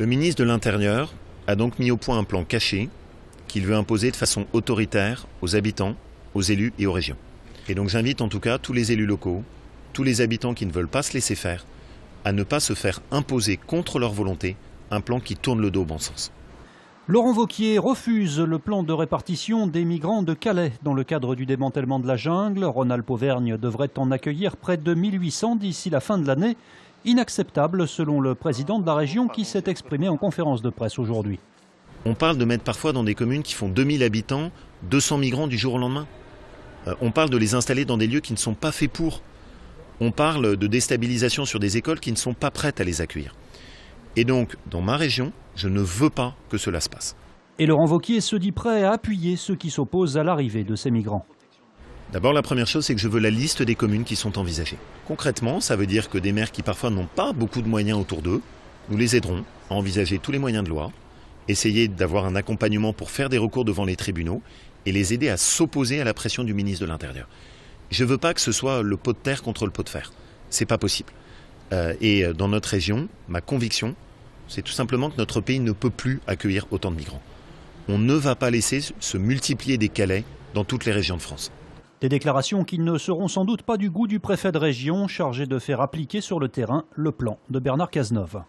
Le ministre de l'Intérieur a donc mis au point un plan caché qu'il veut imposer de façon autoritaire aux habitants, aux élus et aux régions. Et donc j'invite en tout cas tous les élus locaux, tous les habitants qui ne veulent pas se laisser faire, à ne pas se faire imposer contre leur volonté un plan qui tourne le dos au bon sens. Laurent Wauquiez refuse le plan de répartition des migrants de Calais. Dans le cadre du démantèlement de la jungle, Rhône-Alpes-Auvergne devrait en accueillir près de 1800 d'ici la fin de l'année. Inacceptable selon le président de la région qui s'est exprimé en conférence de presse aujourd'hui. On parle de mettre parfois dans des communes qui font 2000 habitants, 200 migrants du jour au lendemain. On parle de les installer dans des lieux qui ne sont pas faits pour. On parle de déstabilisation sur des écoles qui ne sont pas prêtes à les accueillir. Et donc, dans ma région, je ne veux pas que cela se passe. Et Laurent Wauquiez se dit prêt à appuyer ceux qui s'opposent à l'arrivée de ces migrants. D'abord, la première chose, c'est que je veux la liste des communes qui sont envisagées. Concrètement, ça veut dire que des maires qui parfois n'ont pas beaucoup de moyens autour d'eux, nous les aiderons à envisager tous les moyens de loi, essayer d'avoir un accompagnement pour faire des recours devant les tribunaux et les aider à s'opposer à la pression du ministre de l'Intérieur. Je ne veux pas que ce soit le pot de terre contre le pot de fer. C'est pas possible. Et dans notre région, ma conviction, c'est tout simplement que notre pays ne peut plus accueillir autant de migrants. On ne va pas laisser se multiplier des Calais dans toutes les régions de France. Des déclarations qui ne seront sans doute pas du goût du préfet de région chargé de faire appliquer sur le terrain le plan de Bernard Cazeneuve.